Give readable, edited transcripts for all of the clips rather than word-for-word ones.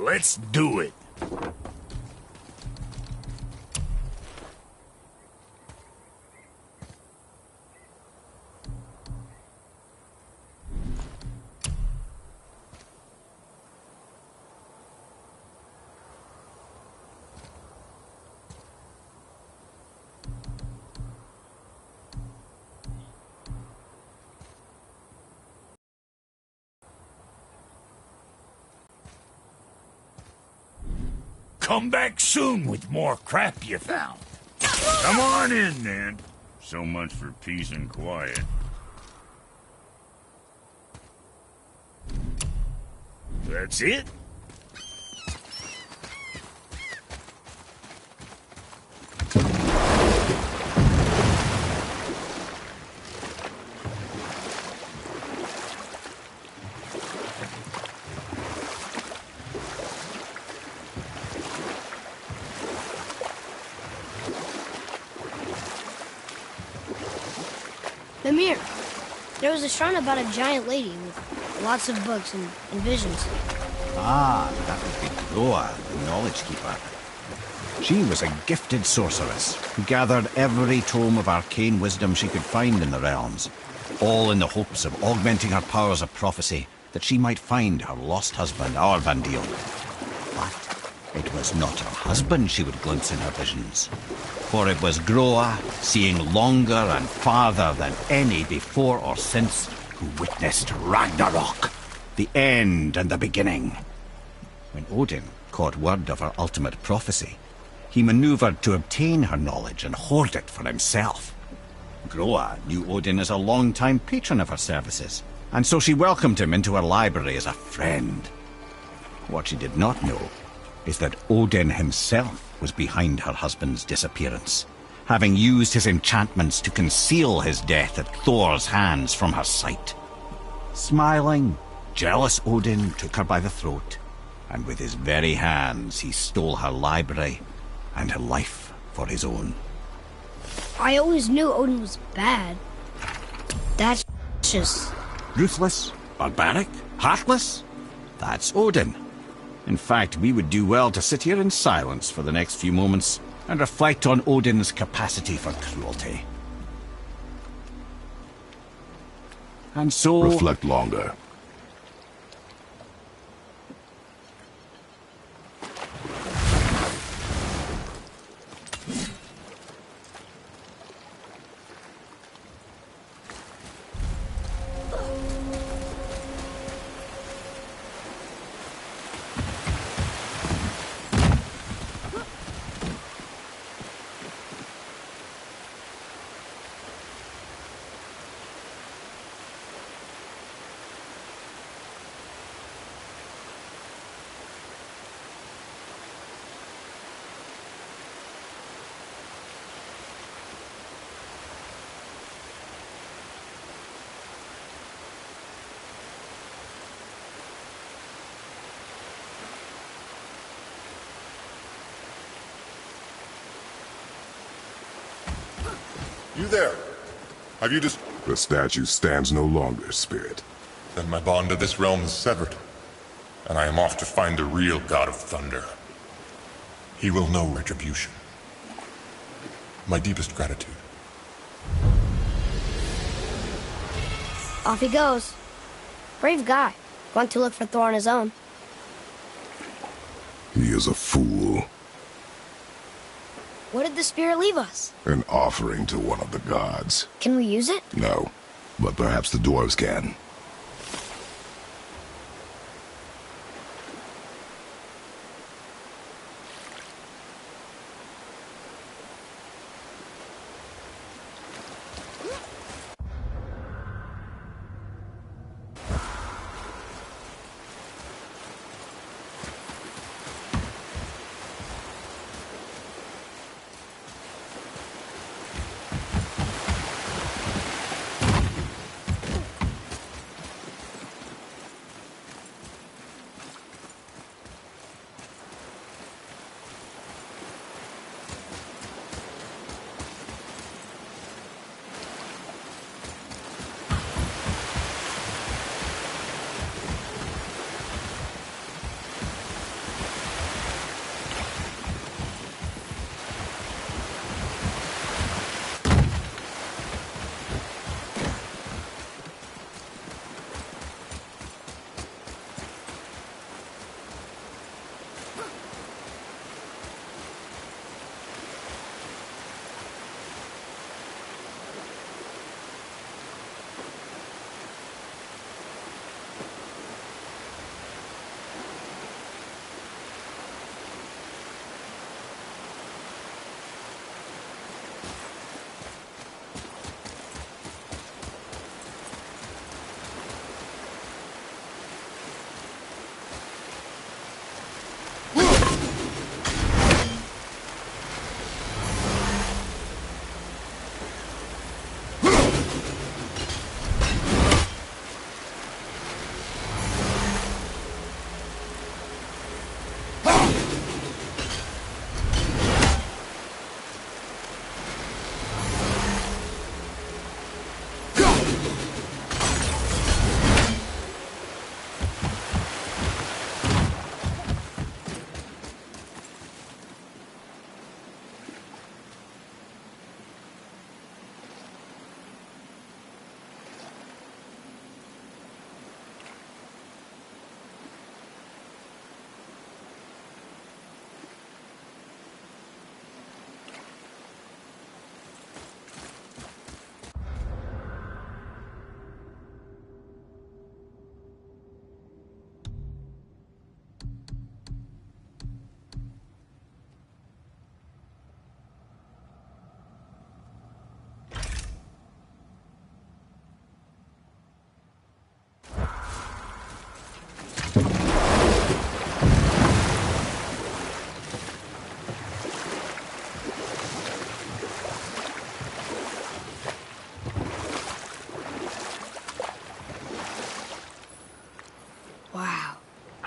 Let's do it. Come back soon with more crap you found. Come on in, then. So much for peace and quiet. That's it? Mimir, there was a shrine about a giant lady with lots of books and visions. Ah, that would be Groa, the Knowledge Keeper. She was a gifted sorceress who gathered every tome of arcane wisdom she could find in the realms, all in the hopes of augmenting her powers of prophecy that she might find her lost husband, Arvandil. But it was not her husband she would glimpse in her visions, for it was Groa, seeing longer and farther than any before or since, who witnessed Ragnarok, the end and the beginning. When Odin caught word of her ultimate prophecy, he maneuvered to obtain her knowledge and hoard it for himself. Groa knew Odin as a long-time patron of her services, and so she welcomed him into her library as a friend. What she did not know is that Odin himself was behind her husband's disappearance, having used his enchantments to conceal his death at Thor's hands from her sight. Smiling, jealous Odin took her by the throat, and with his very hands he stole her library and her life for his own. I always knew Odin was bad. That's just... Ruthless, barbaric, heartless? That's Odin. In fact, we would do well to sit here in silence for the next few moments and reflect on Odin's capacity for cruelty. And so... Reflect longer. You there? Have you just... The statue stands no longer, Spirit. Then my bond to this realm is severed, and I am off to find the real God of Thunder. He will know retribution. My deepest gratitude. Off he goes. Brave guy. Going to look for Thor on his own. He is a fool. What did the spirit leave us? An offering to one of the gods. Can we use it? No, but perhaps the dwarves can.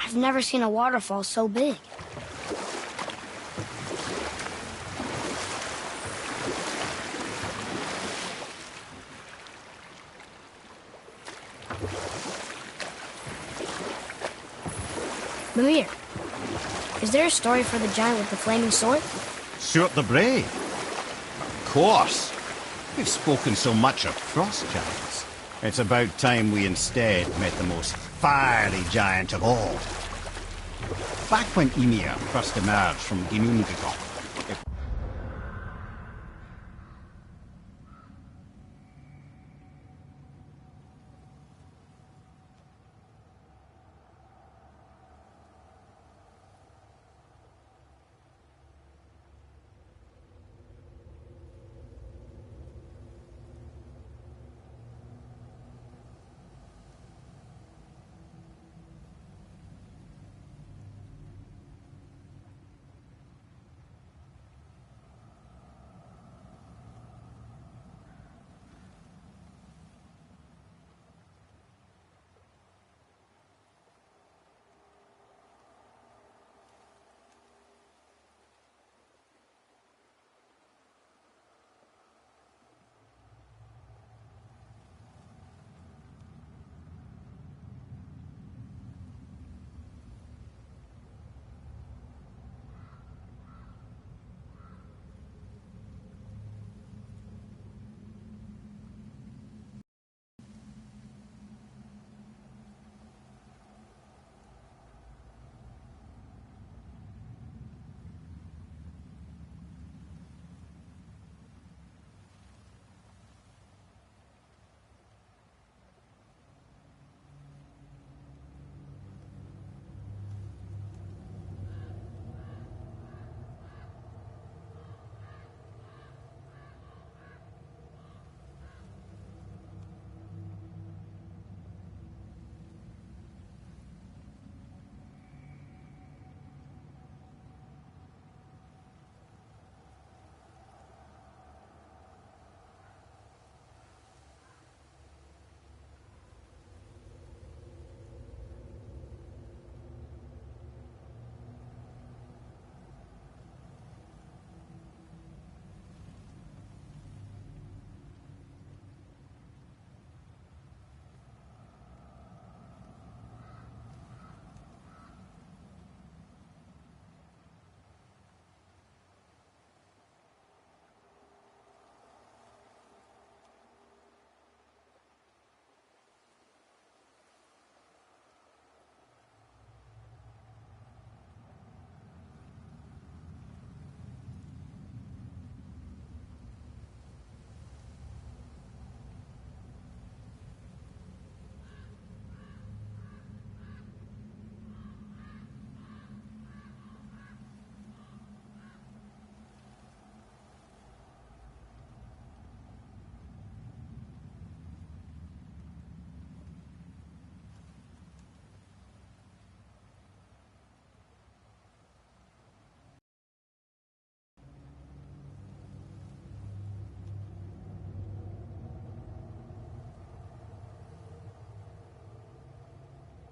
I've never seen a waterfall so big. Mimir, is there a story for the giant with the flaming sword? Suart the Brave? Of course. We've spoken so much of frost giants. It's about time we instead met the most fiery giant of all. Back when Ymir first emerged from Ginnungagap,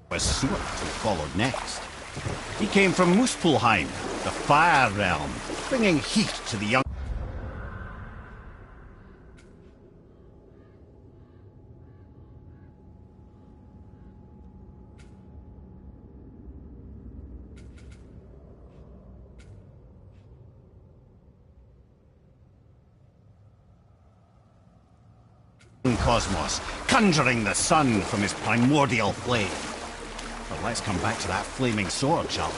was Suart who followed next. He came from Muspelheim, the Fire Realm, bringing heat to the young... cosmos, conjuring the sun from his primordial flame. But let's come back to that flaming sword, shall we?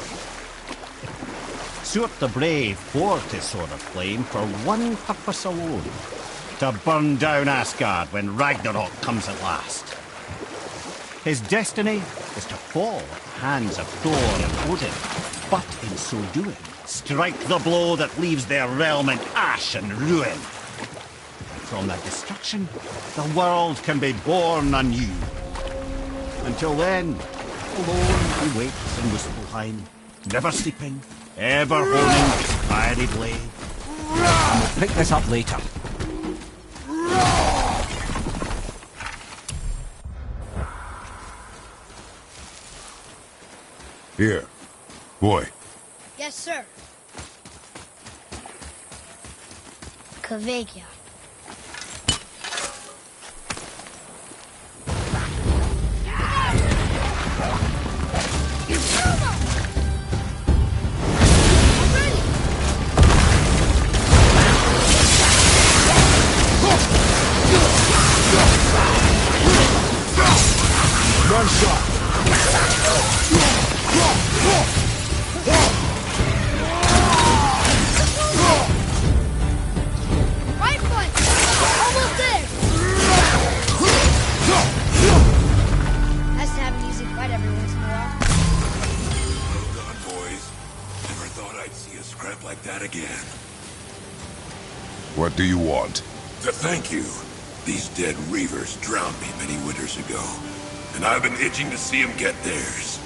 Suart the Brave forged his sword of flame for one purpose alone: to burn down Asgard when Ragnarok comes at last. His destiny is to fall at the hands of Thor and Odin, but in so doing, strike the blow that leaves their realm in ash and ruin. From that destruction, the world can be born anew. Until then, alone he waits in Muspelheim, never sleeping, ever holding his fiery blade. And we'll pick this up later. Here. Boy. Yes, sir. Kveikja. Right foot! Almost there! Nice to have an easy fight every once in a while. Well done, boys. Never thought I'd see a scrap like that again. What do you want? To thank you. These dead reavers drowned me many winters ago, and I've been itching to see them get theirs.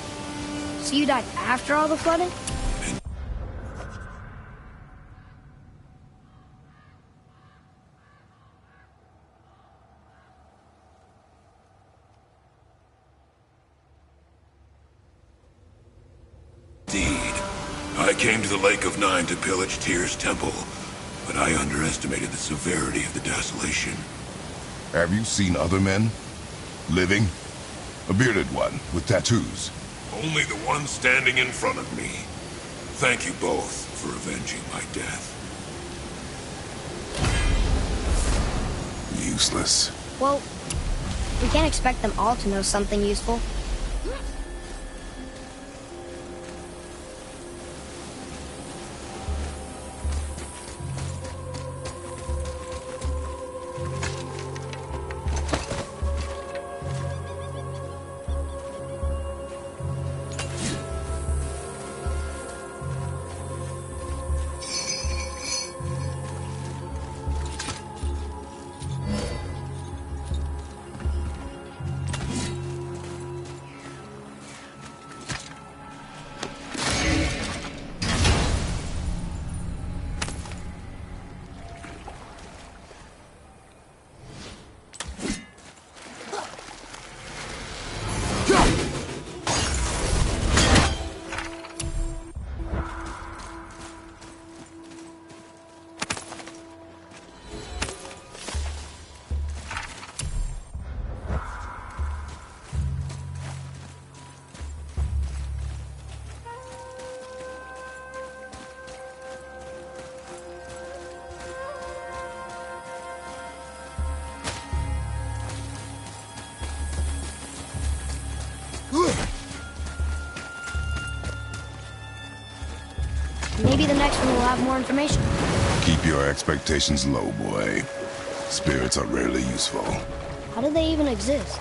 So you died after all the flooding? Indeed. I came to the Lake of Nine to pillage Tyr's temple, but I underestimated the severity of the desolation. Have you seen other men? Living? A bearded one with tattoos. Only the one standing in front of me. Thank you both for avenging my death. Useless. Well, we can't expect them all to know something useful. Maybe the next one will have more information. Keep your expectations low, boy. Spirits are rarely useful. How do they even exist?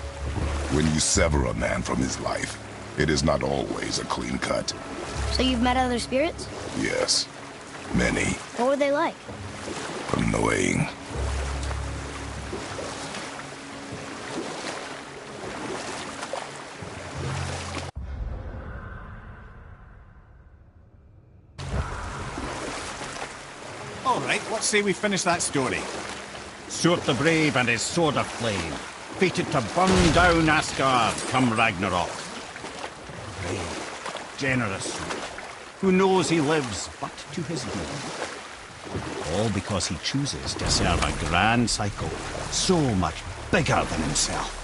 When you sever a man from his life, it is not always a clean cut. So you've met other spirits? Yes. Many. What were they like? Annoying. All right, let's say we finish that story. Surt the Brave and his sword of flame, fated to burn down Asgard come Ragnarok. Brave, generous soul, who knows he lives but to his doom. All because he chooses to serve a grand cycle so much bigger than himself.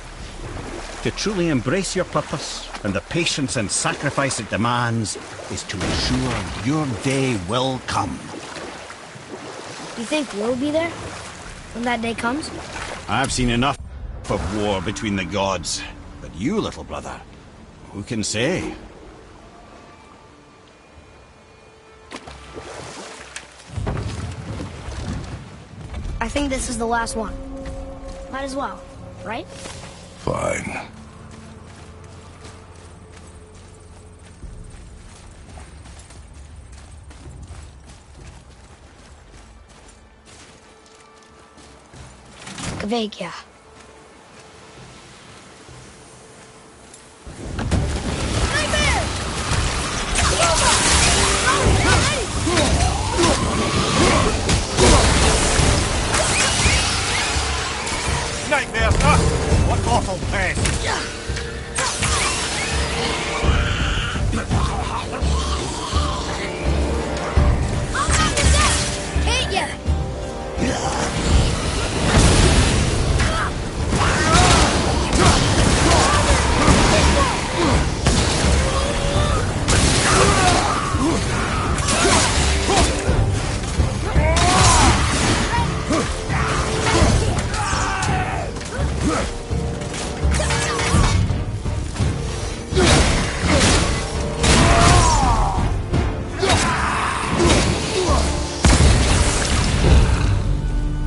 To truly embrace your purpose and the patience and sacrifice it demands is to ensure your day will come. You think we'll be there when that day comes? I've seen enough of war between the gods. But you, little brother, who can say? I think this is the last one. Might as well, right? Fine. Kveikja. Nightmare! Ah, what awful pest!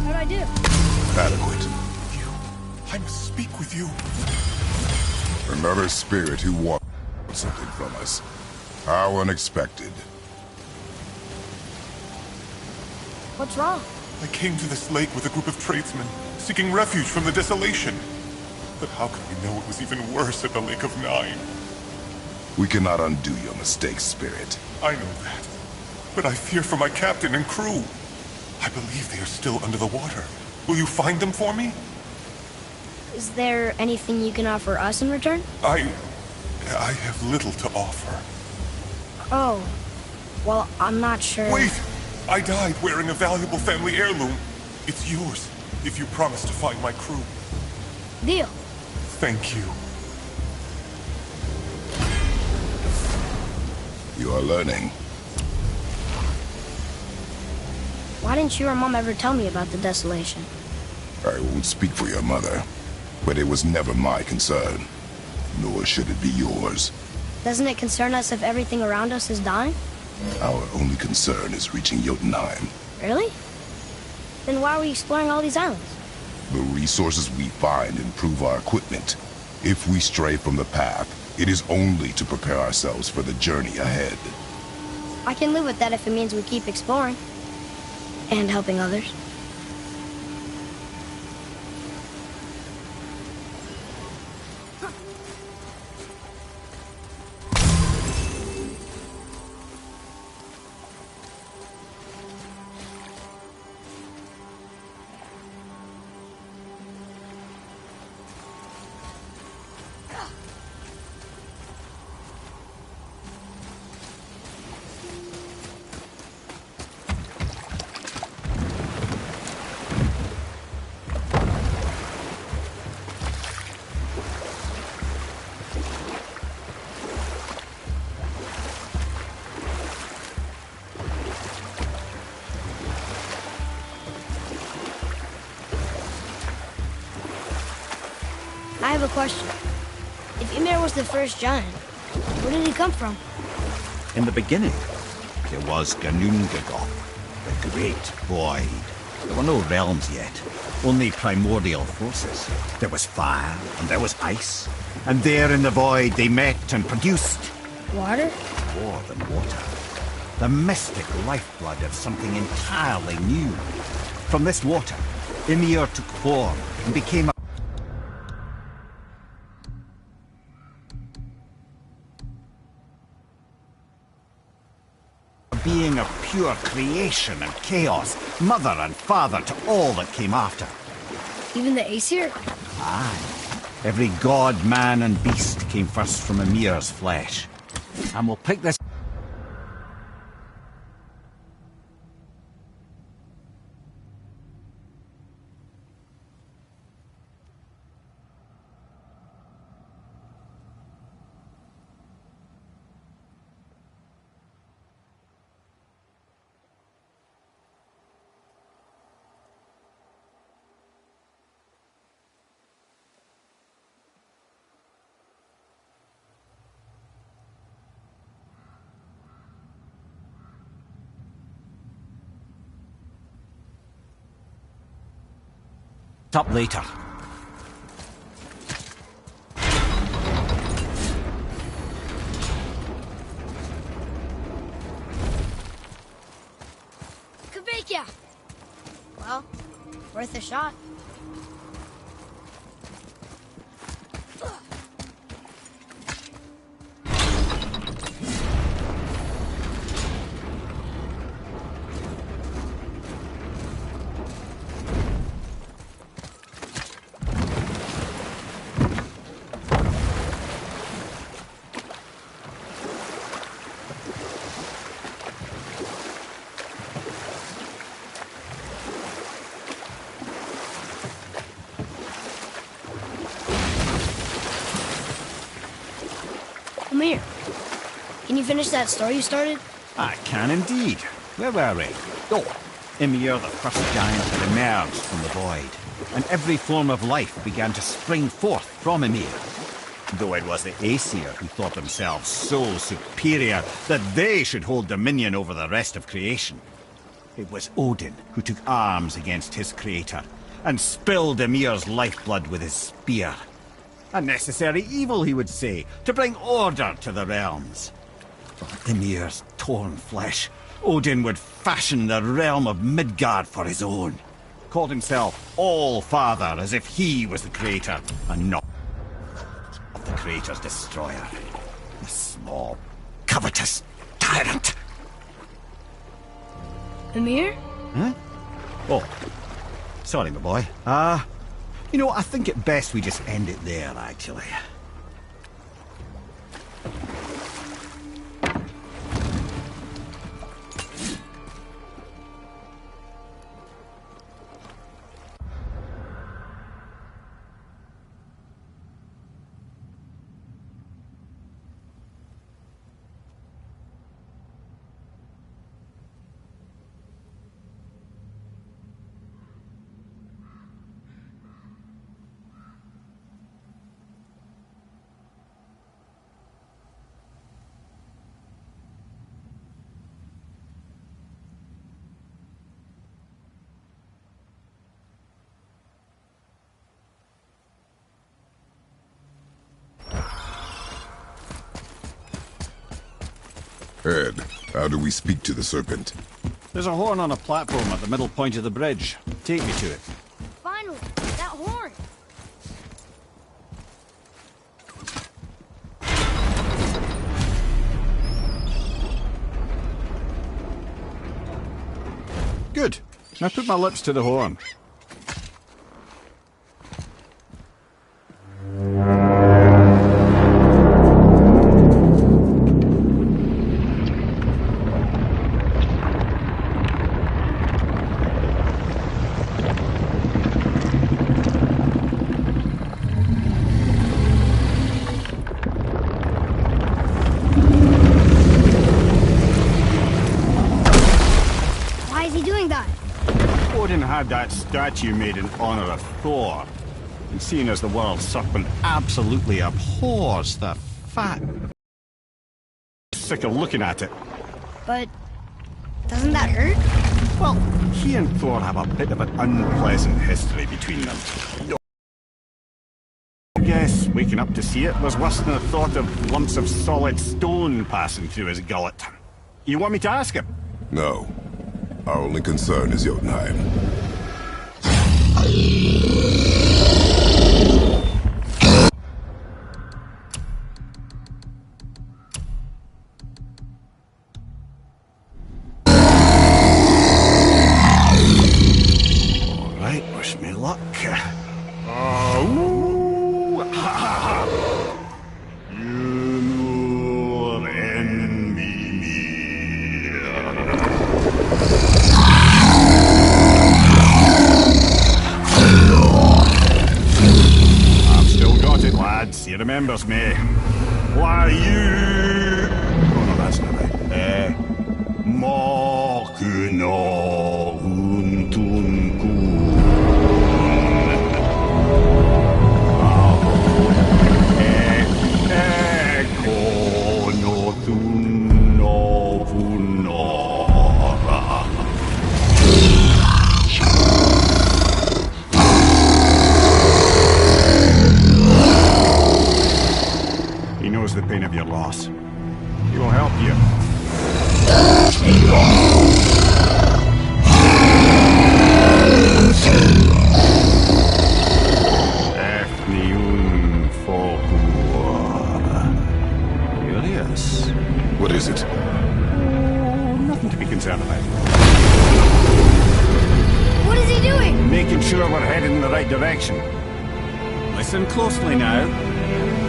How'd I do? Adequate. I must speak with you. Another spirit who wants something from us. How unexpected. What's wrong? I came to this lake with a group of tradesmen, seeking refuge from the desolation. But how could we know it was even worse at the Lake of Nine? We cannot undo your mistakes, Spirit. I know that. But I fear for my captain and crew. I believe they are still under the water. Will you find them for me? Is there anything you can offer us in return? I have little to offer. Oh. Well, I'm not sure. Wait! I died wearing a valuable family heirloom. It's yours, if you promise to find my crew. Deal. Thank you. You are learning. Why didn't you or Mom ever tell me about the desolation? I won't speak for your mother, but it was never my concern. Nor should it be yours. Doesn't it concern us if everything around us is dying? Our only concern is reaching Jotunheim. Really? Then why are we exploring all these islands? The resources we find improve our equipment. If we stray from the path, it is only to prepare ourselves for the journey ahead. I can live with that if it means we keep exploring. And helping others. I have a question. If Ymir was the first giant, where did he come from? In the beginning, there was Ginnungagap, the Great Void. There were no realms yet, only primordial forces. There was fire, and there was ice. And there in the void they met and produced Water? more than water. The mystic lifeblood of something entirely new. From this water, Ymir took form and became a being of pure creation and chaos, mother and father to all that came after. Even the Aesir? Aye. Every god, man, and beast came first from Ymir's flesh. And we'll pick this up later. Kabekia! Well, worth a shot. Ymir, can you finish that story you started? I can indeed. Where were we? Oh, Ymir, the first giant that emerged from the void. and every form of life began to spring forth from Ymir. Though it was the Aesir who thought themselves so superior that they should hold dominion over the rest of creation. It was Odin who took arms against his creator and spilled Ymir's lifeblood with his spear. A necessary evil, he would say, to bring order to the realms. For Ymir's torn flesh, Odin would fashion the realm of Midgard for his own. Called himself All-Father as if he was the creator and not the creator's destroyer. A small, covetous tyrant. Ymir? Huh? Oh, sorry, my boy. You know, I think it best we just end it there, actually. Ed, how do we speak to the serpent? There's a horn on a platform at the middle point of the bridge. Take me to it. Finally, that horn. Good. Now put my lips to the horn. Odin had that statue made in honor of Thor. And seeing as the world serpent absolutely abhors the fat... Sick of looking at it. But doesn't that hurt? Well, he and Thor have a bit of an unpleasant history between them. I guess waking up to see it was worse than the thought of lumps of solid stone passing through his gullet. You want me to ask him? No. Our only concern is Jotunheim. All right, wish me luck. He remembers me. Why you... Oh no, that's not right. Mokuno Huntunku. Eko no Tuno Punora. He knows the pain of your loss. He will help you. Efniun Folkur. Curious. What is it? Oh, nothing to be concerned about. What is he doing? Making sure we're heading in the right direction. Listen closely now.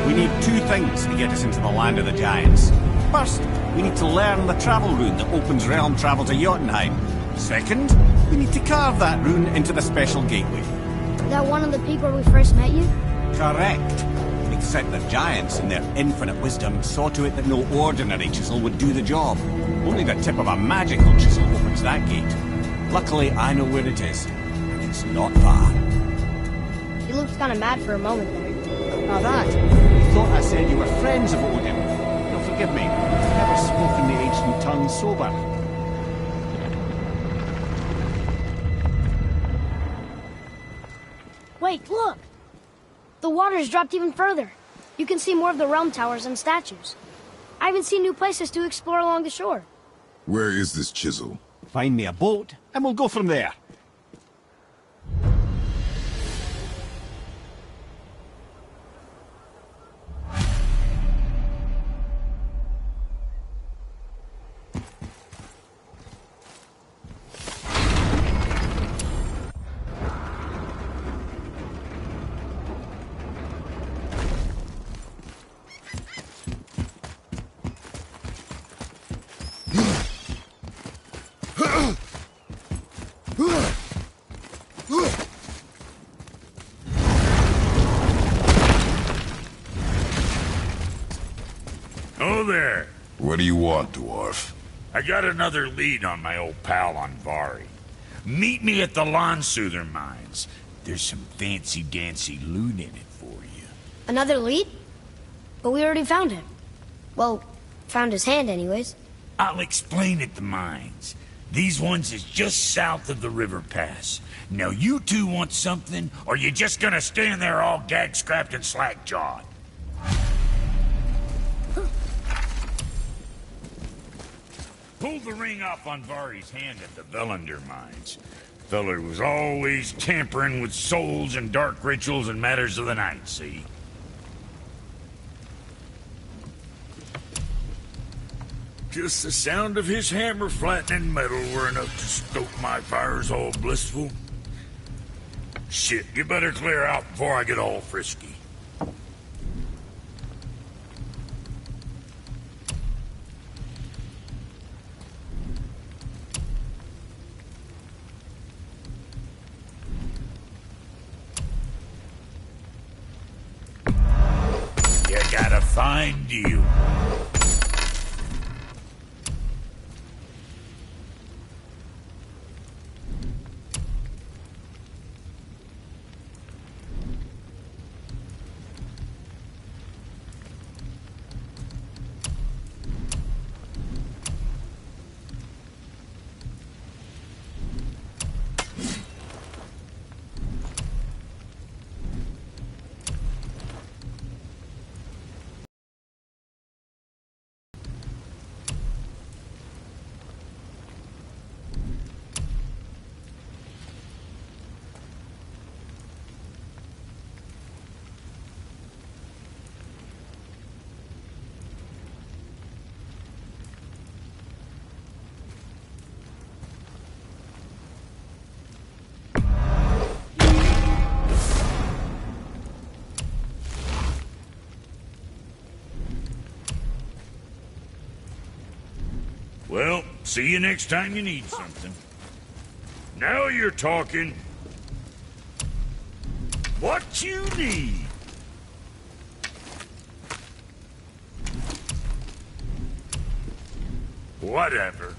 We need two things to get us into the land of the giants. First, we need to learn the travel rune that opens realm travel to Jotunheim. Second, we need to carve that rune into the special gateway. Is that one of the peak where we first met you? Correct. Except the giants, in their infinite wisdom, saw to it that no ordinary chisel would do the job. Only the tip of a magical chisel opens that gate. Luckily, I know where it is, and it's not far. looked kind of mad for a moment there. Now that, you thought I said you were friends of Odin. You'll forgive me. I've never spoken the ancient tongue sober. Wait, look! The water's dropped even further. You can see more of the realm towers and statues. I even see new places to explore along the shore. Where is this chisel? Find me a boat, and we'll go from there. Oh there. What do you want, dwarf? I got another lead on my old pal Andvari. Meet me at the Lawnsoother mines. There's some fancy-dancy loot in it for you. Another lead? But we already found him. Well, found his hand anyways. I'll explain at the mines. These ones is just south of the river pass. Now you two want something, or you just gonna stand there all gag-scrapped and slack-jawed? Pulled the ring off on Vari's hand at the Velander mines. Feller was always tampering with souls and dark rituals and matters of the night, see? Just the sound of his hammer flattening metal were enough to stoke my fires all blissful. Shit, you better clear out before I get all frisky. You got a fine deal. Well, see you next time you need something. Now you're talking. What you need? Whatever.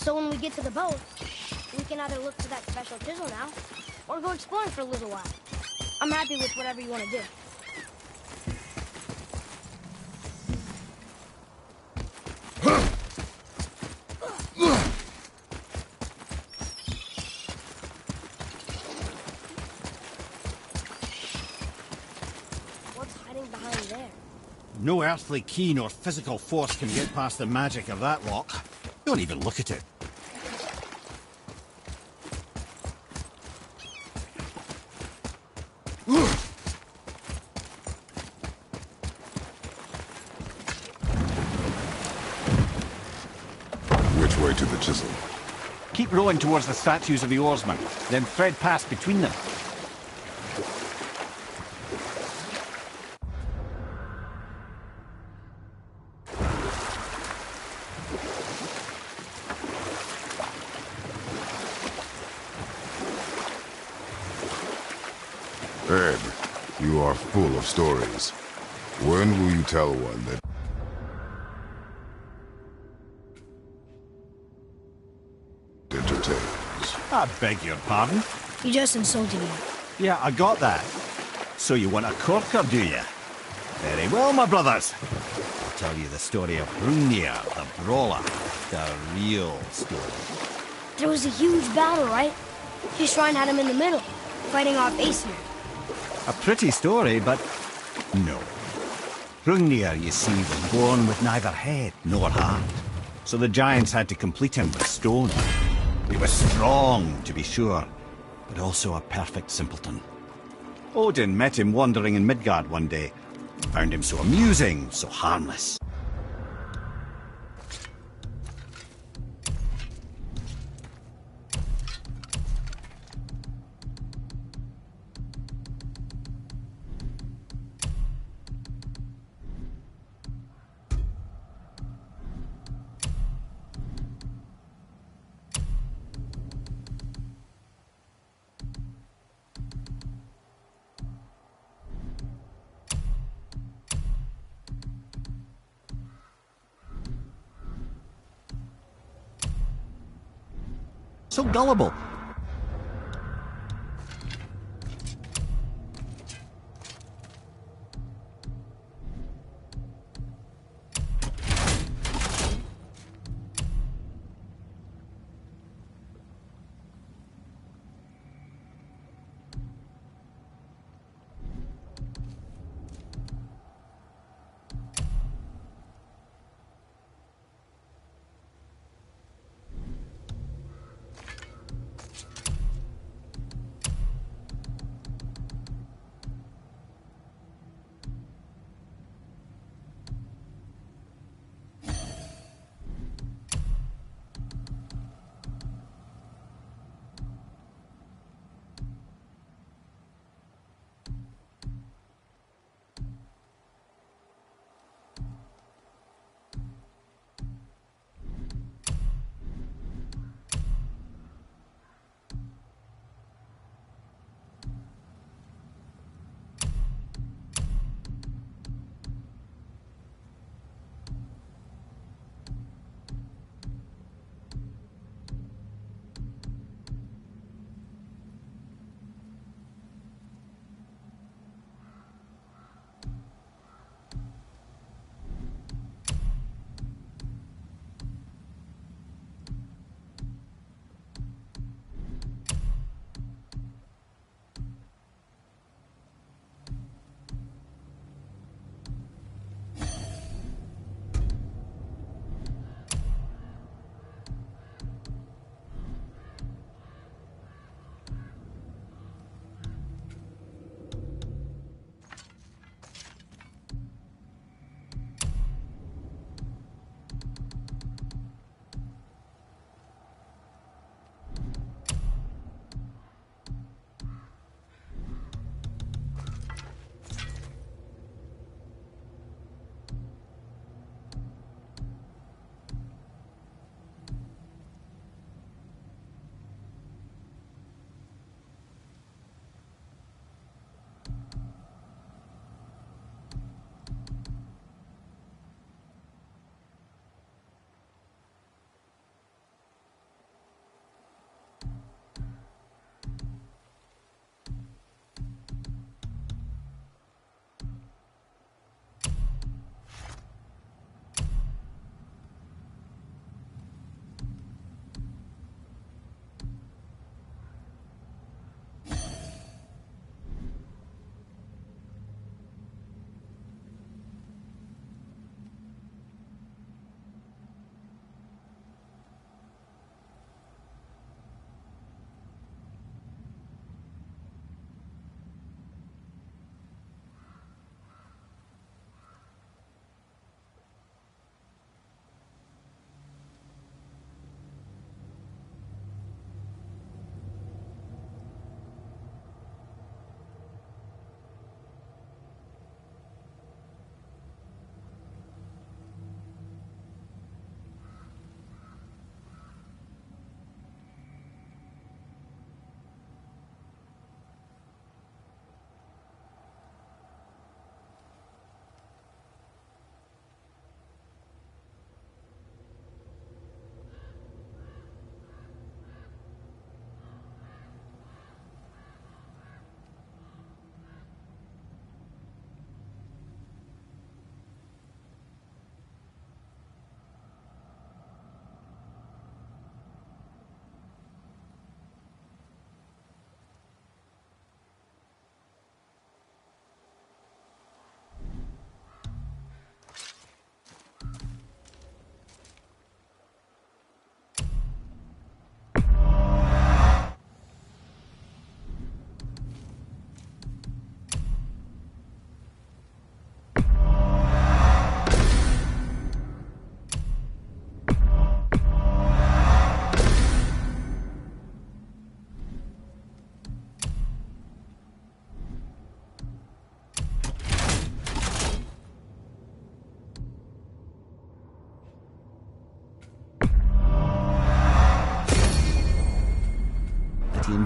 So when we get to the boat, we can either look for that special chisel now, or go exploring for a little while. I'm happy with whatever you want to do. What's hiding behind there? No earthly key nor physical force can get past the magic of that lock. Don't even look at it. Which way to the chisel? Keep rowing towards the statues of the oarsmen, then thread past between them. Ed, you are full of stories. When will you tell one that entertains? I beg your pardon? You just insulted me. Yeah, I got that. So you want a corker, do you? Very well, my brothers. I'll tell you the story of Hrungnir, the brawler. The real story. There was a huge battle, right? His shrine had him in the middle, fighting off Aesir. A pretty story, but no. Hrungnir, you see, was born with neither head nor heart. So the giants had to complete him with stone. He was strong, to be sure, but also a perfect simpleton. Odin met him wandering in Midgard one day. Found him so amusing, so harmless. So gullible.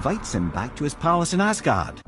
invites him back to his palace in Asgard.